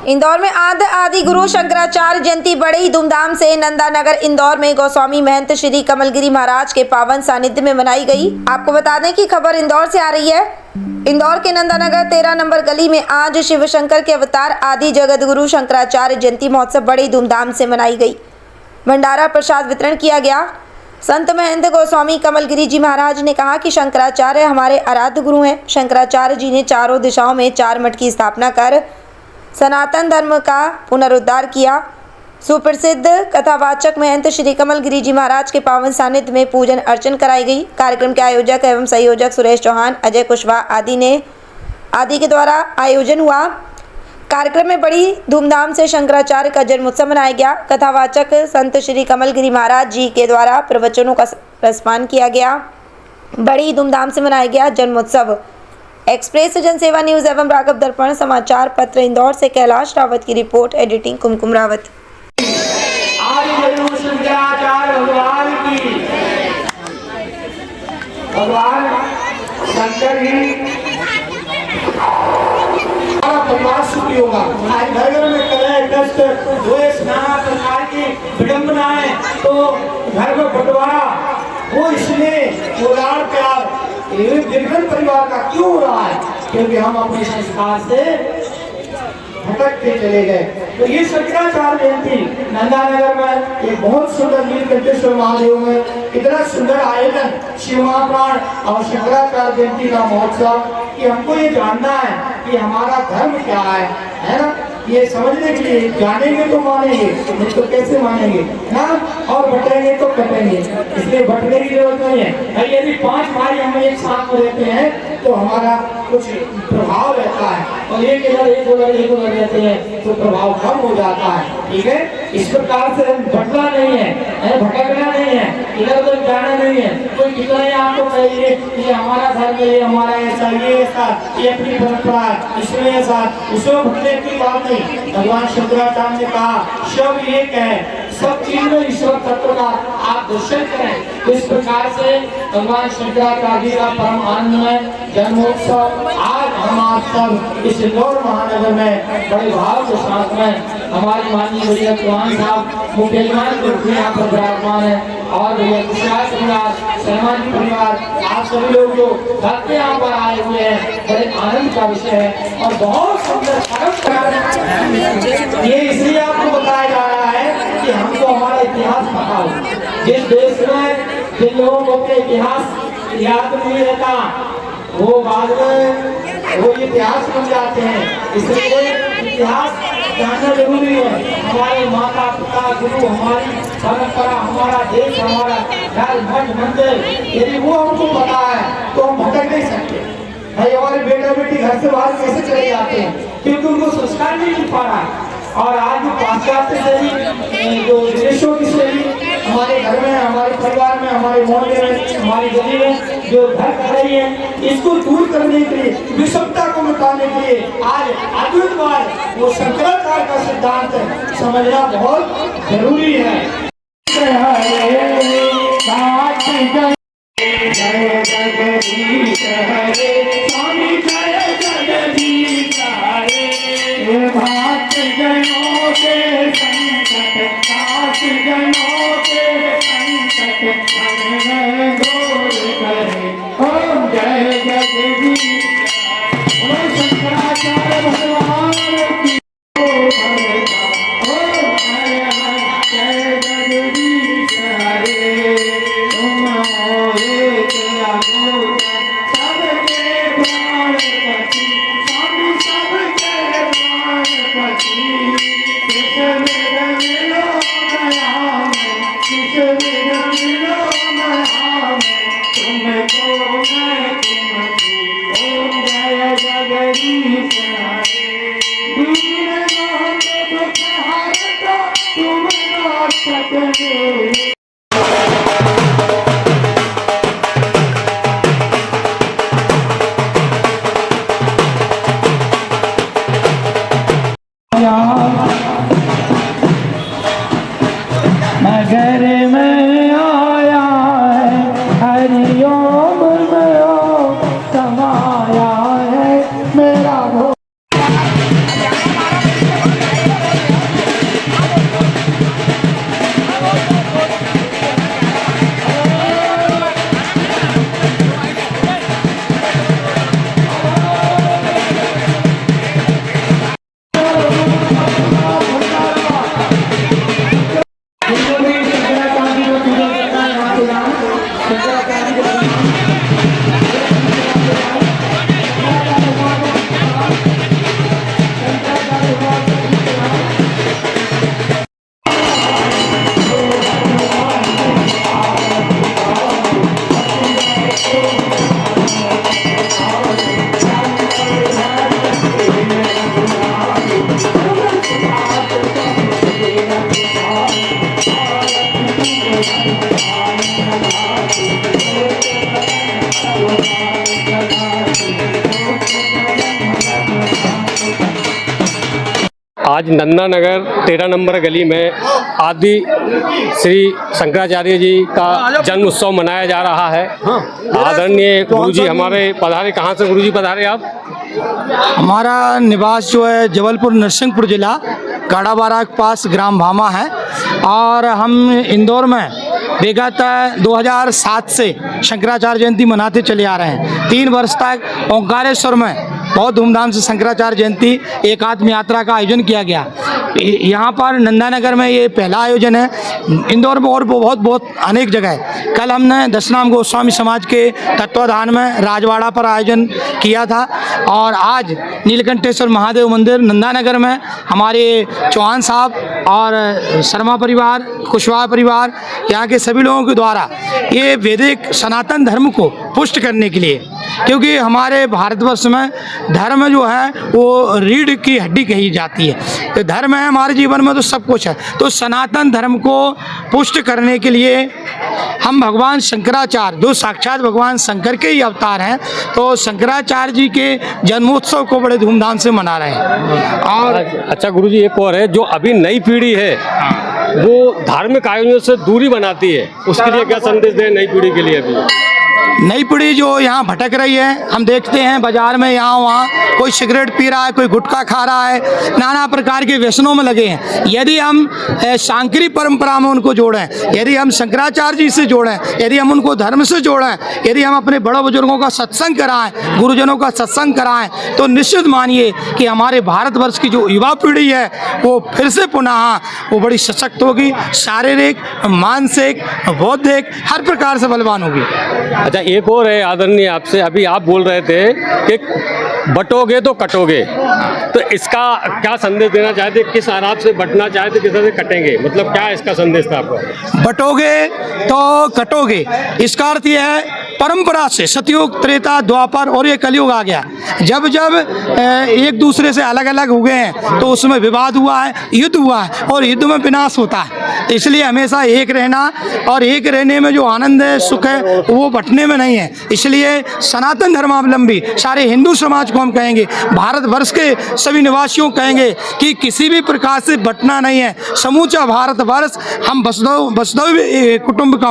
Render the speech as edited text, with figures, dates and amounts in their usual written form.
इंदौर में आदि गुरु शंकराचार्य जयंती बड़े ही धूमधाम से नंदानगर इंदौर में गोस्वामी महंत श्री कमलगिरी महाराज के पावन सानिध्य में मनाई गई। आपको बता दें कि खबर इंदौर से आ रही है। इंदौर के नंदानगर 13 नंबर गली में आज शिव शंकर के अवतार आदि जगत गुरु शंकराचार्य जयंती महोत्सव बड़े ही धूमधाम से मनाई गई। भंडारा प्रसाद वितरण किया गया। संत महंत गोस्वामी कमलगिरी जी महाराज ने कहा कि शंकराचार्य हमारे आराध्य गुरु हैं। शंकराचार्य जी ने चारों दिशाओं में 4 मठ की स्थापना कर सनातन धर्म का पुनरुद्धार किया। सुप्रसिद्ध कथावाचक महंत श्री कमलगिरी जी महाराज के पावन सानिध्य में पूजन अर्चन कराई गई। कार्यक्रम के आयोजक एवं संयोजक सुरेश चौहान, अजय कुशवाहा आदि के द्वारा आयोजन हुआ। कार्यक्रम में बड़ी धूमधाम से शंकराचार्य का जन्मोत्सव मनाया गया। कथावाचक संत श्री कमलगिरी महाराज जी के द्वारा प्रवचनों का रसपान किया गया। बड़ी धूमधाम से मनाया गया जन्मोत्सव। एक्सप्रेस जनसेवा न्यूज एवं राघव दर्पण समाचार पत्र इंदौर से कैलाश रावत की रिपोर्ट, एडिटिंग कुमकुम रावत। भगवान शंकर ही परिवार सुखी होगा। आज घर घर में कलह कष्ट द्वेष नाना प्रकार की विडंबनाएं, तो घर में बंटवारा वो इसलिए वो लाड़ प्यार निर्धन परिवार का क्यों हो रहा है? क्योंकि हम अपने संस्कार से भटकते चले गए। तो ये शंकराचार्य जयंती नंदानगर में एक बहुत सुंदर नीलकंठेश्वर महादेव में इतना सुंदर आयोजन शिव महाप्राण और शंकराचार्य जयंती का महोत्सव कि हमको ये जानना है कि हमारा धर्म क्या है ना? ये समझने के लिए जानेंगे तो मानेंगे, नहीं तो कैसे मानेंगे ना? और बटेंगे तो कटेंगे, इसलिए बटने की जरूरत नहीं है। भाई यदि 5 भाई हम एक साथ में रहते हैं तो हमारा कुछ प्रभाव रहता है, और एक उधर रहते हैं तो प्रभाव कम हो जाता है। ठीक है, इस प्रकार से बटना नहीं है, भटकना नहीं है, इधर उधर जाना नहीं है। कोई कितना ही आपको कहिए ये हमारा धर्म है, ये हमारा ऐसा, ये ऐसा, ये अपनी परंपरा है, इसमें ऐसा, उसमें भटकने की बात नहीं। भगवान शंकराचार्य ने कहा सब एक है, सब चीज में ईश्वर तत्व का आप दर्शन करें। तो इस प्रकार से भगवान शंकराचार्य का परम आनंदमय जन्मोत्सव आज हम आप सब इस इंदौर महानगर में बड़े भाव के साथ में हमारे माननीय भैया चौहान साहब मुख्यमान के रूप में यहाँ पर विराजमान है, और भैया कुशवाहा परिवार, सहमानी परिवार, आप सभी लोग जो भक्त यहाँ पर आए हुए हैं, बड़े आनंद का विषय है और बहुत सुंदर ये इसलिए आपको बताया जा रहा है कि हमको हमारा इतिहास पता हो। जिस देश में जिन लोगों को अपने इतिहास याद नहीं रहता वो बाद में वो इतिहास बन जाते हैं। इसलिए इतिहास जानना जरूरी है। हमारे माता पिता गुरु, हमारी परंपरा, हमारा देश, हमारा घर मठ मंदिर, यदि वो हमको पता है तो हम भटक नहीं सकते। भाई हमारे बेटा बेटी घर से बाहर कैसे चले जाते हैं? क्योंकि उनको संस्कार नहीं मिल पा रहा है। और आज जो पाश्चात्य शैली, जो विदेशों की शैली हमारे घर में, हमारे परिवार में, हमारे मोहल्ले में, हमारी गली में जो घर कर रही है, इसको दूर करने के लिए, विषमता को मिटाने के लिए आज अद्वैतवाद वो शंकराचार्य का सिद्धांत समझना बहुत जरूरी है। जय जगदीश हरे स्वामी, जय जगदीश हरे। भक्त जनों के संकट, दास जनों के संकट हरण दूर करे। ओम जय जगदीश, ओम शंकराचार्य भगवान की जय जगदीश हरे। सबके प्राण पति स्वामी, सबके प्राण पति, किस विध मिलो दया में, किस विध मिलो आज नंदा नगर 13 नंबर गली में आदि श्री शंकराचार्य जी का जन्म उत्सव मनाया जा रहा है। आदरणीय गुरुजी हमारे पधारे। कहाँ से गुरुजी पधारे आप? हमारा निवास जो है जबलपुर नरसिंहपुर जिला गाड़ाबारा के पास ग्राम भामा है और हम इंदौर में विगत 2007 से शंकराचार्य जयंती मनाते चले आ रहे हैं। 3 वर्ष तक ओंकारेश्वर में बहुत धूमधाम से शंकराचार्य जयंती एकात्म यात्रा का आयोजन किया गया। यहाँ पर नंदा नगर में ये पहला आयोजन है। इंदौर में और बहुत अनेक जगह है। कल हमने दशनाम गोस्वामी समाज के तत्वाधान में राजवाड़ा पर आयोजन किया था और आज नीलकंठेश्वर महादेव मंदिर नंदा नगर में हमारे चौहान साहब और शर्मा परिवार, कुशवाहा परिवार, यहाँ के सभी लोगों के द्वारा ये वैदिक सनातन धर्म को पुष्ट करने के लिए, क्योंकि हमारे भारतवर्ष में धर्म जो है वो रीढ़ की हड्डी कही जाती है। तो धर्म है हमारे जीवन में तो सब कुछ है। तो सनातन धर्म को पुष्ट करने के लिए हम भगवान शंकराचार्य जो साक्षात भगवान शंकर के ही अवतार हैं, तो शंकराचार्य जी के जन्मोत्सव को बड़े धूमधाम से मना रहे हैं। और अच्छा गुरुजी, एक और है जो अभी नई पीढ़ी है वो धार्मिक आयोजनों से दूरी बनाती है, उसके लिए क्या संदेश दें नई पीढ़ी के लिए? अभी नई पीढ़ी जो यहाँ भटक रही है, हम देखते हैं बाजार में यहाँ वहाँ कोई सिगरेट पी रहा है, कोई गुटखा खा रहा है, नाना प्रकार के व्यसनों में लगे हैं। यदि हम शांकरी परंपरा में उनको जोड़ें, यदि हम शंकराचार्य जी से जोड़ें, यदि हम उनको धर्म से जोड़ें, यदि हम अपने बड़े बुजुर्गों का सत्संग कराएं, गुरुजनों का सत्संग कराएं, तो निश्चित मानिए कि हमारे भारतवर्ष की जो युवा पीढ़ी है वो फिर से पुनः वो बड़ी सशक्त होगी, शारीरिक, मानसिक, बौद्धिक हर प्रकार से बलवान होगी। अच्छा, एक और है आदरणीय आपसे, अभी आप बोल रहे थे कि बटोगे तो कटोगे, तो इसका क्या संदेश देना चाहते? किस आराध से बटना चाहते, किस तरह से कटेंगे, मतलब क्या इसका संदेश था आपका? बटोगे तो कटोगे, इसका अर्थ यह है परंपरा से सतयुग, त्रेता, द्वापर और ये कलयुग आ गया। जब जब एक दूसरे से अलग अलग हो गए हैं तो उसमें विवाद हुआ है, युद्ध हुआ है और युद्ध में विनाश होता है। तो इसलिए हमेशा एक रहना और एक रहने में जो आनंद है, सुख है, वो बटने में नहीं है। इसलिए सनातन धर्मावलंबी सारे हिंदू समाज को हम कहेंगे, भारतवर्ष के सभी निवासियों कहेंगे कि किसी भी प्रकार से बटना नहीं है। समूचा भारतवर्ष हम वसुधैव कुटुंब का